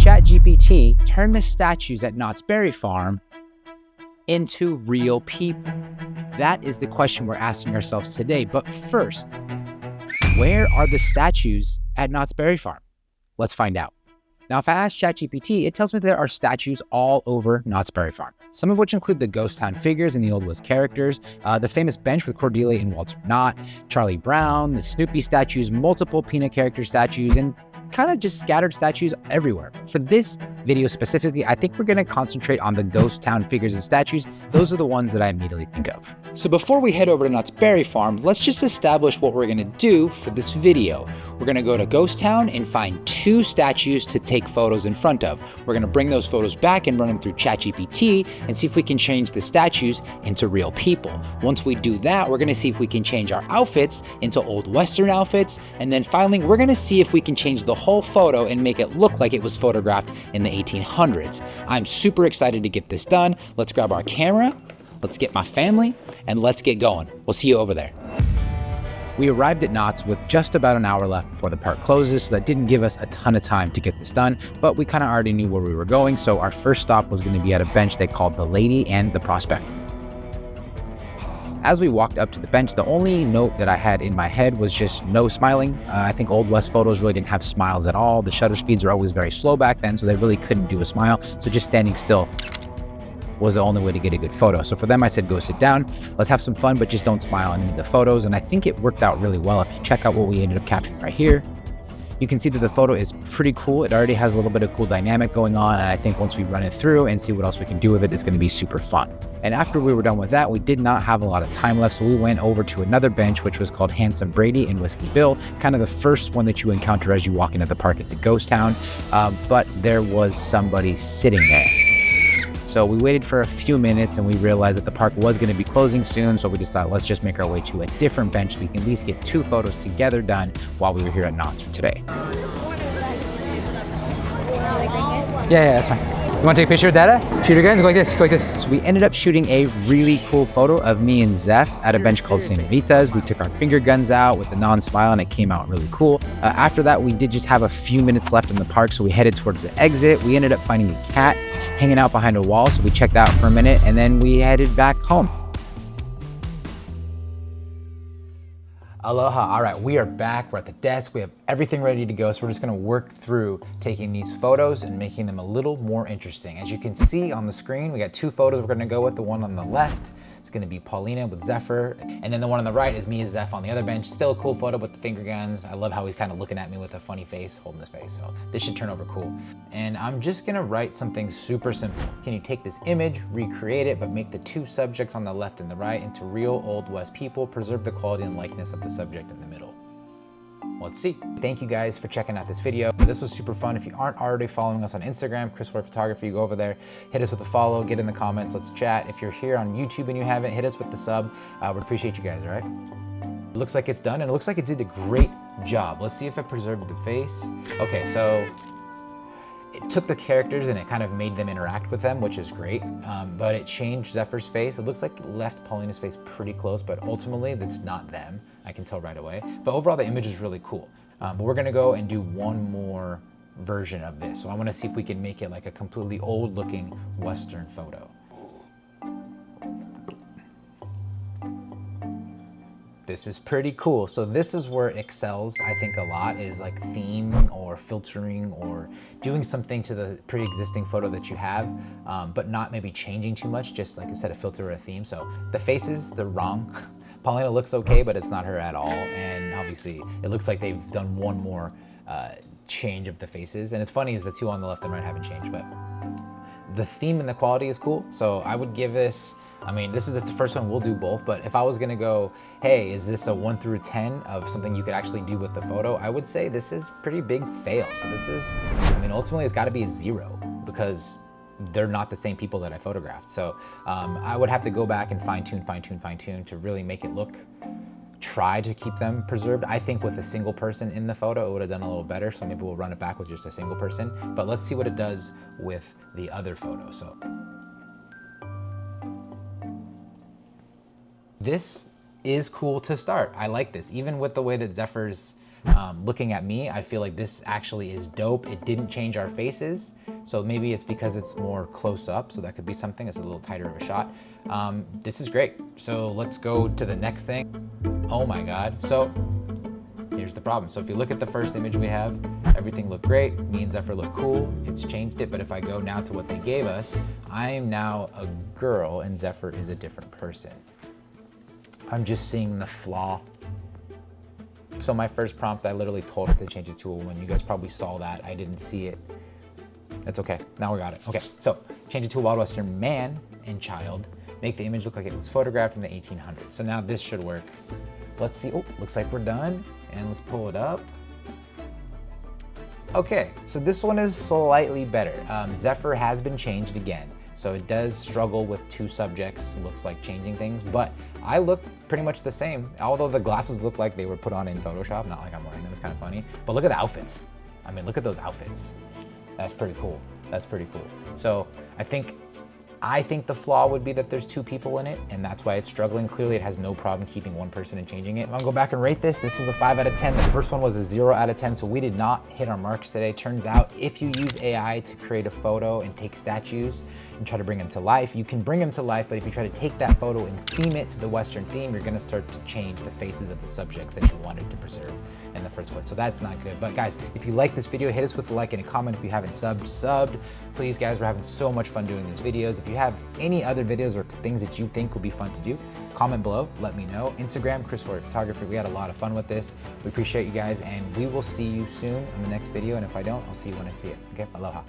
ChatGPT turn the statues at Knott's Berry Farm into real people? That is the question we're asking ourselves today. But first, where are the statues at Knott's Berry Farm? Let's find out. Now, if I ask ChatGPT, it tells me there are statues all over Knott's Berry Farm, some of which include the ghost town figures and the Old West characters, the famous bench with Cordelia and Walter Knott, Charlie Brown, the Snoopy statues, multiple Peanut character statues, and kind of just scattered statues everywhere. For this video specifically, I think we're going to concentrate on the ghost town figures and statues. Those are the ones that I immediately think of. So before we head over to Knott's Berry Farm, let's just establish what we're going to do for this video. We're going to go to Ghost Town and find 2 statues to take photos in front of. We're going to bring those photos back and run them through ChatGPT and see if we can change the statues into real people. Once we do that, we're going to see if we can change our outfits into old Western outfits. And then finally, we're going to see if we can change the whole photo and make it look like it was photographed in the 1800s. I'm super excited to get this done. Let's grab our camera, let's get my family, and let's get going. We'll see you over there. We arrived at Knott's with just about an hour left before the park closes, so that didn't give us a ton of time to get this done, but we kind of already knew where we were going, so our first stop was going to be at a bench they called the Lady and the Prospector. As we walked up to the bench, the only note that I had in my head was just no smiling. I think Old West photos really didn't have smiles at all. The shutter speeds were always very slow back then, so they really couldn't do a smile, so just standing still was the only way to get a good photo. So for them, I said, go sit down, let's have some fun, but just don't smile in the photos. And I think it worked out really well. If you check out what we ended up capturing right here, you can see that the photo is pretty cool. It already has a little bit of cool dynamic going on. And I think once we run it through and see what else we can do with it, it's going to be super fun. And after we were done with that, we did not have a lot of time left. So we went over to another bench, which was called Handsome Brady and Whiskey Bill, kind of the first one that you encounter as you walk into the park at the Ghost Town. But there was somebody sitting there. So we waited for a few minutes and we realized that the park was going to be closing soon. So we just thought, let's just make our way to a different bench so we can at least get 2 photos together done while we were here at Knott's for today. Yeah, that's fine. You want to take a picture with Dada? Shoot your guns, go like this, go like this. So we ended up shooting a really cool photo of me and Zeph at a bench called Señoritas. We took our finger guns out with a non-smile and it came out really cool. After that, we did just have a few minutes left in the park, so we headed towards the exit. We ended up finding a cat hanging out behind a wall, so we checked out for a minute and then we headed back home. Aloha. All right, we are back. We're at the desk. We have everything ready to go. So we're just going to work through taking these photos and making them a little more interesting. As you can see on the screen, we got 2 photos we're going to go with. The one on the left is going to be Paulina with Zephyr. And then the one on the right is me and Zeph on the other bench. Still a cool photo with the finger guns. I love how he's kind of looking at me with a funny face, holding his face. So this should turn over cool. And I'm just going to write something super simple. Can you take this image, recreate it, but make the 2 subjects on the left and the right into real Old West people, preserve the quality and likeness of the subject in the middle? Let's see. Thank you guys for checking out this video. This was super fun. If you aren't already following us on Instagram, Chris Ward Photography, go over there, hit us with a follow, get in the comments, let's chat. If you're here on YouTube and you haven't, hit us with the sub. We'd appreciate you guys, all right? It looks like it's done and it looks like it did a great job. Let's see if it preserved the face. Okay, so it took the characters and it kind of made them interact with them, which is great, but it changed Zephyr's face. It looks like it left Paulina's face pretty close, but ultimately that's not them. I can tell right away. But overall, the image is really cool. But we're gonna go and do one more version of this. So I wanna see if we can make it like a completely old looking Western photo. This is pretty cool. So this is where it excels, I think, a lot, is like theme or filtering or doing something to the pre-existing photo that you have, but not maybe changing too much, just like I said, a filter or a theme. So the faces, they're wrong. Paulina looks okay, but it's not her at all. And obviously it looks like they've done one more change of the faces. And it's funny is the 2 on the left and right haven't changed, but the theme and the quality is cool. So I would give this, I mean, this is just the first one, we'll do both, but if I was gonna go, hey, is this a 1 through 10 of something you could actually do with the photo? I would say this is pretty big fail. So this is, I mean, ultimately it's gotta be a 0 because they're not the same people that I photographed. So I would have to go back and fine tune to really make it look, try to keep them preserved. I think with a single person in the photo, it would have done a little better. So maybe we'll run it back with just a single person, but let's see what it does with the other photo. So this is cool to start. I like this, even with the way that Zephyr's Looking at me, I feel like this actually is dope. It didn't change our faces. So maybe it's because it's more close up. So that could be something. It's a little tighter of a shot. This is great. So let's go to the next thing. Oh my God. So here's the problem. So if you look at the first image we have, everything looked great. Me and Zephyr look cool. It's changed it. But if I go now to what they gave us, I am now a girl and Zephyr is a different person. I'm just seeing the flaw. So my first prompt, I literally told it to change it to a woman. You guys probably saw that. I didn't see it. That's okay. Now we got it. Okay, so change it to a Wild Western man and child. Make the image look like it was photographed in the 1800s. So now this should work. Let's see. Oh, looks like we're done. And let's pull it up. Okay, so this one is slightly better. Zephyr has been changed again. So it does struggle with two subjects, looks like changing things, but I look pretty much the same. Although the glasses look like they were put on in Photoshop, not like I'm wearing them, it's kind of funny. But look at the outfits. I mean, look at those outfits. That's pretty cool. That's pretty cool. So I think the flaw would be that there's two people in it, and that's why it's struggling. Clearly, it has no problem keeping one person and changing it. I'm gonna go back and rate this. This was a 5 out of 10. The first one was a 0 out of 10, so we did not hit our marks today. Turns out, if you use AI to create a photo and take statues and try to bring them to life, you can bring them to life, but if you try to take that photo and theme it to the Western theme, you're gonna start to change the faces of the subjects that you wanted to preserve in the first place. So that's not good. But guys, if you like this video, hit us with a like and a comment. If you haven't subbed. Please, guys, we're having so much fun doing these videos. If you have any other videos or things that you think would be fun to do, comment below, let me know. Instagram, Chris Warrior Photography. We had a lot of fun with this. We appreciate you guys, and we will see you soon on the next video. And if I don't, I'll see you when I see it. Okay, aloha.